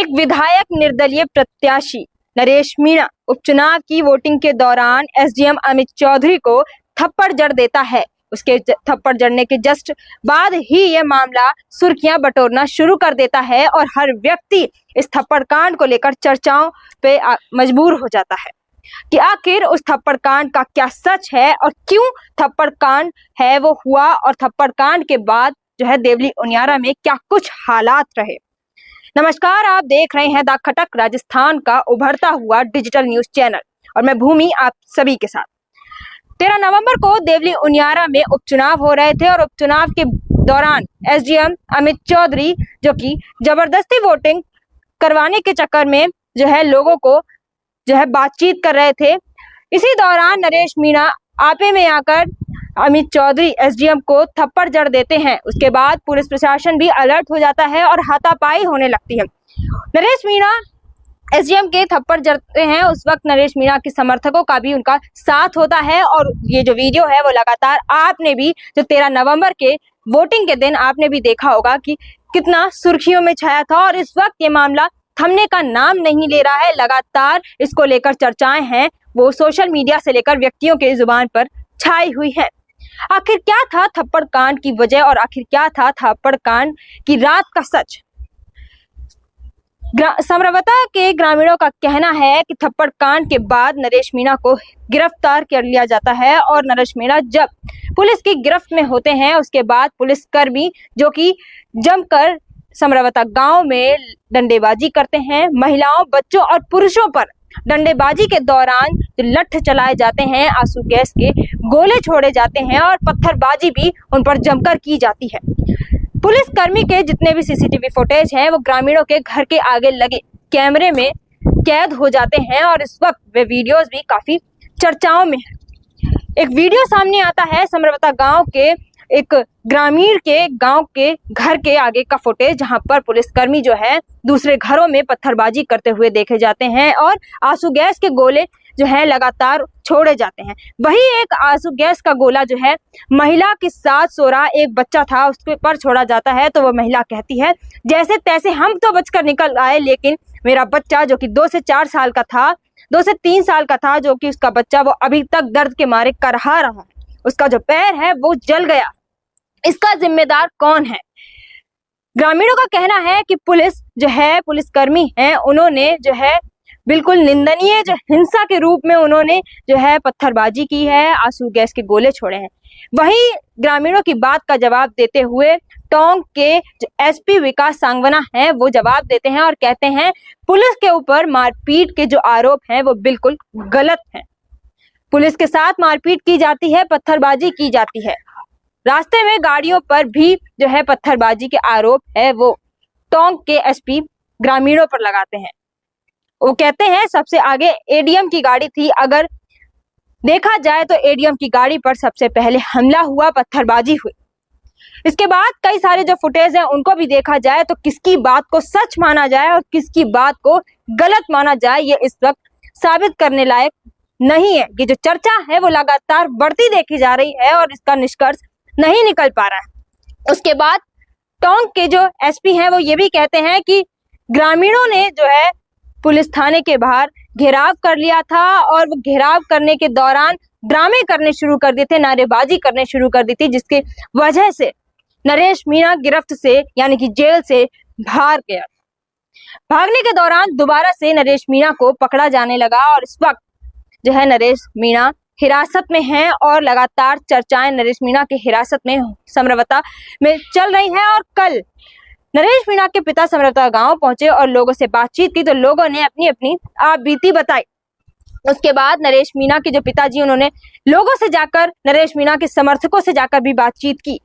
एक विधायक निर्दलीय प्रत्याशी नरेश मीणा उपचुनाव की वोटिंग के दौरान एसडीएम अमित चौधरी को थप्पड़ जड़ देता है। उसके थप्पड़ जड़ने के जस्ट बाद ही यह मामला सुर्खियां बटोरना शुरू कर देता है और हर व्यक्ति इस थप्पड़ कांड को लेकर चर्चाओं पे मजबूर हो जाता है कि आखिर उस थप्पड़ कांड का क्या सच है और क्यों थप्पड़ कांड है वो हुआ और थप्पड़ कांड के बाद जो है देवली उनियारा में क्या कुछ हालात रहे। नमस्कार, आप देख रहे हैं द खटक राजस्थान का उभरता हुआ डिजिटल न्यूज चैनल और मैं भूमि आप सभी के साथ। 13 नवंबर को देवली उनियारा में उपचुनाव हो रहे थे और उपचुनाव के दौरान एसडीएम अमित चौधरी जो कि जबरदस्ती वोटिंग करवाने के चक्कर में जो है लोगों को जो है बातचीत कर रहे थे। इसी दौरान नरेश मीणा आपे में आकर अमित चौधरी एसडीएम को थप्पड़ जड़ देते हैं। उसके बाद पुलिस प्रशासन भी अलर्ट हो जाता है और हाथापाई होने लगती है। नरेश मीणा एसडीएम के थप्पड़ जड़ते हैं। उस वक्त नरेश मीणा के समर्थकों का भी उनका साथ होता है और ये जो वीडियो है वो लगातार आपने भी जो 13 नवंबर के वोटिंग के दिन आपने भी देखा होगा कि कितना सुर्खियों में छाया था और इस वक्त ये मामला थमने का नाम नहीं ले रहा है। लगातार इसको लेकर चर्चाएं हैं वो सोशल मीडिया से लेकर व्यक्तियों के जुबान पर छाई हुई है। आखिर क्या था थप्पड़ कांड की वजह और आखिर क्या था थप्पड़ कांड की रात का सच। समरवता के ग्रामीणों का कहना है कि थप्पड़ कांड के बाद नरेश मीणा को गिरफ्तार कर लिया जाता है और नरेश मीणा जब पुलिस की गिरफ्त में होते हैं उसके बाद पुलिसकर्मी जो कि जमकर समरवता गांव में डंडेबाजी करते हैं। महिलाओं, बच्चों और पुरुषों पर डंडेबाजी के दौरान जो लठ चलाए जाते हैं, आंसू गैस के गोले छोड़े जाते हैं और पत्थरबाजी भी उन पर जमकर की जाती है। पुलिसकर्मी के जितने भी सीसीटीवी फुटेज हैं वो ग्रामीणों के घर के आगे लगे कैमरे में कैद हो जाते हैं और इस वक्त वे वीडियोस भी काफी चर्चाओं में है। एक वीडियो सामने आता है समरवता गांव के एक ग्रामीण के गांव के घर के आगे का फुटेज जहां पर पुलिसकर्मी जो है दूसरे घरों में पत्थरबाजी करते हुए देखे जाते हैं और आंसू गैस के गोले जो है लगातार छोड़े जाते हैं। वही एक आंसू गैस का गोला जो है महिला के साथ सो रहा एक बच्चा था उसके पर छोड़ा जाता है तो वह महिला कहती है जैसे तैसे हम तो बचकर निकल आए लेकिन मेरा बच्चा जो कि 2 से 4 साल का था, 2 से 3 साल का था, जो कि उसका बच्चा वो अभी तक दर्द के मारे करहा रहा है। उसका जो पैर है वो जल गया। इसका जिम्मेदार कौन है? ग्रामीणों का कहना है कि पुलिस जो है पुलिसकर्मी हैं उन्होंने जो है बिल्कुल निंदनीय जो हिंसा के रूप में उन्होंने जो है पत्थरबाजी की है, आंसू गैस के गोले छोड़े हैं। वही ग्रामीणों की बात का जवाब देते हुए टोंक के जो एसपी विकास सांगवाना हैं वो जवाब देते हैं और कहते हैं पुलिस के ऊपर मारपीट के जो आरोप हैं वो बिल्कुल गलत हैं। पुलिस के साथ मारपीट की जाती है, पत्थरबाजी की जाती है। रास्ते में गाड़ियों पर भी जो है पत्थरबाजी के आरोप है वो टोंक के एसपी ग्रामीणों पर लगाते हैं। वो कहते हैं सबसे आगे एडीएम की गाड़ी थी। अगर देखा जाए तो एडीएम की गाड़ी पर सबसे पहले हमला हुआ, पत्थरबाजी हुई। इसके बाद कई सारे जो फुटेज हैं उनको भी देखा जाए तो किसकी बात को सच माना जाए और किसकी बात को गलत माना जाए ये इस वक्त साबित करने लायक नहीं है। ये जो चर्चा है वो लगातार बढ़ती देखी जा रही है और इसका निष्कर्ष नहीं निकल पा रहा है। उसके बाद टोंक के जो एसपी हैं वो ये भी कहते हैं कि ग्रामीणों ने जो है पुलिस थाने के बाहर घेराव कर लिया था और वो घेराव करने के दौरान ड्रामे करने शुरू कर दिए थे, नारेबाजी करने शुरू कर दी थी, जिसके वजह से नरेश मीणा गिरफ्त से यानी कि जेल से भाग गया। भागने के दौरान दोबारा से नरेश मीणा को पकड़ा जाने लगा और इस वक्त जो है नरेश मीणा हिरासत में हैं और लगातार चर्चाएं नरेश मीणा के हिरासत में समरवता में चल रही हैं। और कल नरेश मीणा के पिता समरवता गांव पहुंचे और लोगों से बातचीत की तो लोगों ने अपनी अपनी आप बीती बताई। उसके बाद नरेश मीणा के जो पिताजी उन्होंने लोगों से जाकर नरेश मीणा के समर्थकों से जाकर भी बातचीत की।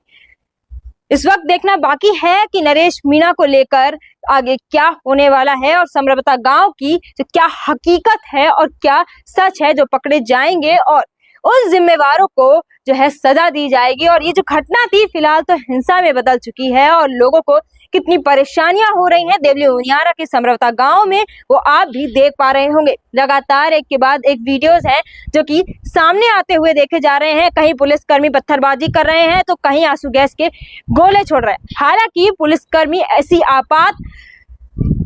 इस वक्त देखना बाकी है कि नरेश मीणा को लेकर आगे क्या होने वाला है और समरवता गांव की जो क्या हकीकत है और क्या सच है जो पकड़े जाएंगे और उन जिम्मेवारों को जो है सजा दी जाएगी। और ये जो घटना थी फिलहाल तो हिंसा में बदल चुकी है और लोगों को कितनी परेशानियां हो रही हैं देवली उनियारा के समरवता गांव में वो आप भी देख पा रहे होंगे। लगातार एक के बाद एक वीडियोस हैं जो कि सामने आते हुए देखे जा रहे हैं। कहीं पुलिसकर्मी पत्थरबाजी कर रहे हैं तो कहीं आंसू गैस के गोले छोड़ रहे हैं। हालांकि पुलिसकर्मी ऐसी आपात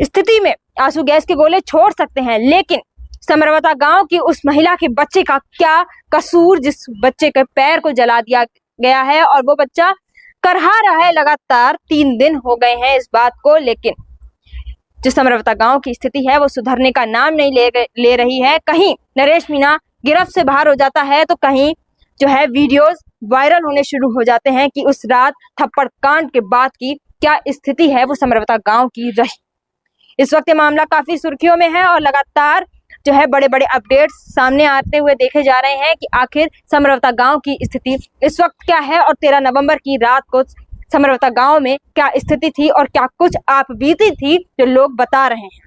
स्थिति में आंसू गैस के गोले छोड़ सकते हैं, लेकिन समरवता गांव की उस महिला के बच्चे का क्या कसूर, जिस बच्चे के पैर को जला दिया गया है और वो बच्चा करहा रहा है लगातार 3 दिन हो गए हैं इस बात को। लेकिन जो समरवता गांव की स्थिति है वो सुधरने का नाम नहीं ले रही है। कहीं नरेश मीणा गिरफ्त से बाहर हो जाता है तो कहीं जो है वीडियोस वायरल होने शुरू हो जाते हैं कि उस रात थप्पड़ कांड के बाद की क्या स्थिति है वो समरवता गांव की रही। इस वक्त ये मामला काफी सुर्खियों में है और लगातार जो है बड़े बड़े अपडेट्स सामने आते हुए देखे जा रहे हैं कि आखिर समरवता गांव की स्थिति इस वक्त क्या है और 13 नवंबर की रात को समरवता गांव में क्या स्थिति थी और क्या कुछ आप बीती थी जो लोग बता रहे हैं।